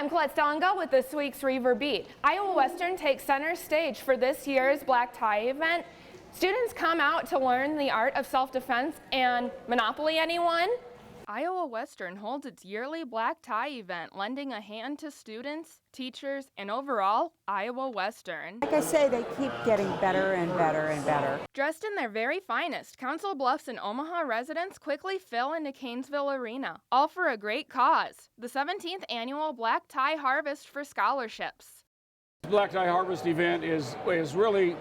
I'm Colette Stellenga with this week's Reiver Beat. Iowa Western takes center stage for this year's black tie event. Students come out to learn the art of self-defense and Monopoly, anyone? Iowa Western holds its yearly black tie event, lending a hand to students, teachers, and overall, Iowa Western. Like I say, they keep getting better and better and better. Dressed in their very finest, Council Bluffs and Omaha residents quickly fill into Canesville Arena, all for a great cause, the 17th annual Black Tie Harvest for Scholarships. The Black Tie Harvest event is really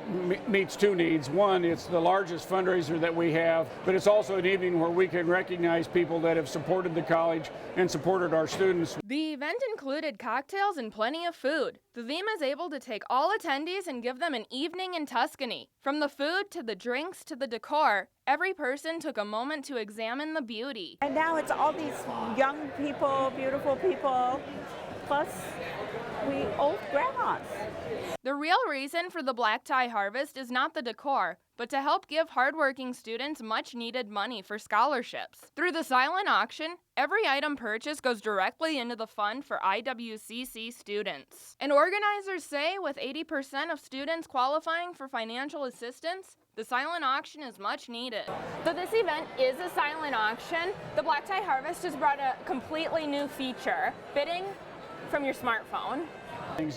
meets two needs. One, it's the largest fundraiser that we have, but it's also an evening where we can recognize people that have supported the college and supported our students. The event included cocktails and plenty of food. The theme is able to take all attendees and give them an evening in Tuscany. From the food to the drinks to the decor, every person took a moment to examine the beauty. And now it's all these young people, beautiful people, plus we old grandmas. The real reason for the Black Tie Harvest is not the decor, but to help give hardworking students much-needed money for scholarships. Through the silent auction, every item purchased goes directly into the fund for IWCC students. And organizers say with 80% of students qualifying for financial assistance, the silent auction is much needed. Though this event is a silent auction, the Black Tie Harvest has brought a completely new feature, bidding from your smartphone.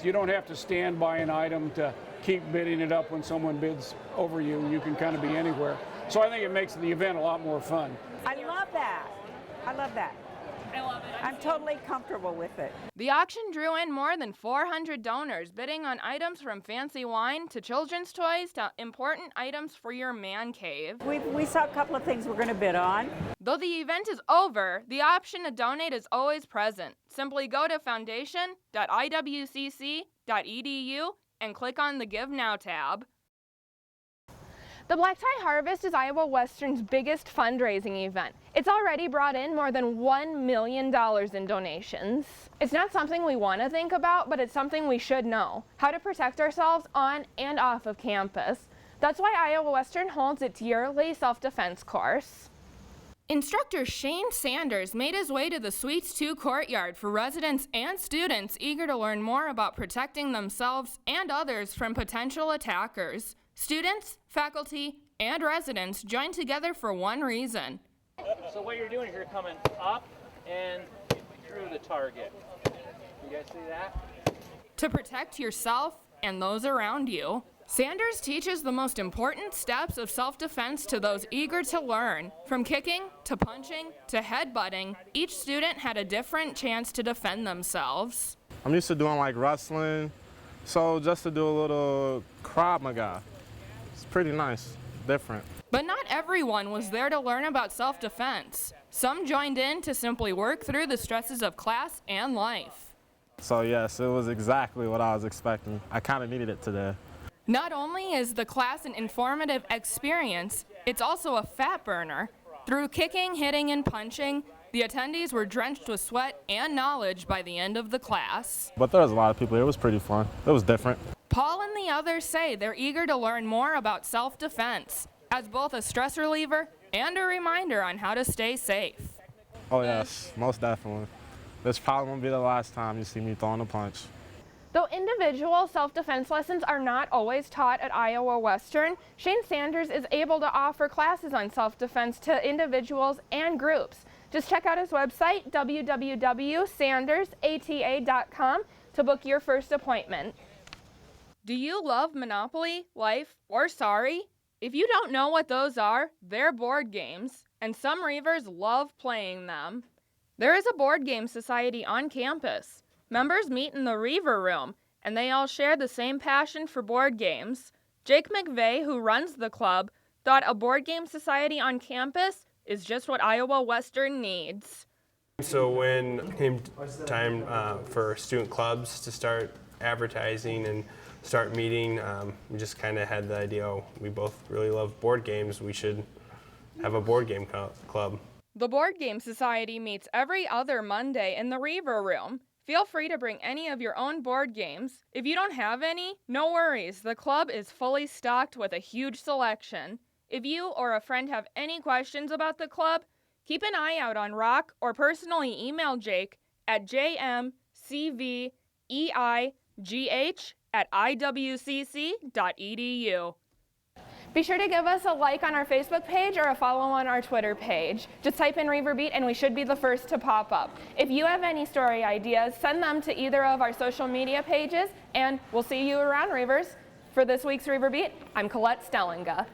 You don't have to stand by an item to keep bidding it up when someone bids over you. You can kind of be anywhere. So I think it makes the event a lot more fun. I love that. I love that. I love it. I'm totally comfortable with it. The auction drew in more than 400 donors, bidding on items from fancy wine to children's toys to important items for your man cave. We saw a couple of things we're going to bid on. Though the event is over, the option to donate is always present. Simply go to foundation.iwcc.edu and click on the Give Now tab. The Black Tie Harvest is Iowa Western's biggest fundraising event. It's already brought in more than $1 million in donations. It's not something we want to think about, but it's something we should know. How to protect ourselves on and off of campus. That's why Iowa Western holds its yearly self-defense course. Instructor Shane Sanders made his way to the Suites 2 courtyard for residents and students eager to learn more about protecting themselves and others from potential attackers. Students, faculty, and residents joined together for one reason. So what you're doing is you're coming up and through the target. You guys see that? To protect yourself and those around you. Sanders teaches the most important steps of self-defense to those eager to learn. From kicking to punching to headbutting, each student had a different chance to defend themselves. I'm used to doing like wrestling, so just to do a little Krav Maga. It's pretty nice, different. But not everyone was there to learn about self-defense. Some joined in to simply work through the stresses of class and life. So yes, it was exactly what I was expecting. I kind of needed it today. Not only is the class an informative experience, it's also a fat burner. Through kicking, hitting, and punching, the attendees were drenched with sweat and knowledge by the end of the class. But there was a lot of people here. It was pretty fun. It was different. Paul and the others say they're eager to learn more about self-defense, as both a stress reliever and a reminder on how to stay safe. Oh yes, most definitely. This probably won't be the last time you see me throwing a punch. Though individual self-defense lessons are not always taught at Iowa Western, Shane Sanders is able to offer classes on self-defense to individuals and groups. Just check out his website, www.sandersata.com, to book your first appointment. Do you love Monopoly, Life, or Sorry? If you don't know what those are, they're board games, and some Reivers love playing them. There is a board game society on campus. Members meet in the Reiver room, and they all share the same passion for board games. Jake McVeigh, who runs the club, thought a board game society on campus is just what Iowa Western needs. So when it came time for student clubs to start advertising and start meeting, we just kind of had the idea, oh, we both really love board games, we should have a board game club. The Board Game Society meets every other Monday in the Reiver room. Feel free to bring any of your own board games. If you don't have any, no worries. The club is fully stocked with a huge selection. If you or a friend have any questions about the club, keep an eye out on Rock or personally email Jake at jmcmcc cveigh@iwcc.edu. Be sure to give us a like on our Facebook page or a follow on our Twitter page. Just type in Reiver Beat and we should be the first to pop up. If you have any story ideas, send them to either of our social media pages, and we'll see you around, Reivers. For this week's Reiver Beat, I'm Colette Stellinga.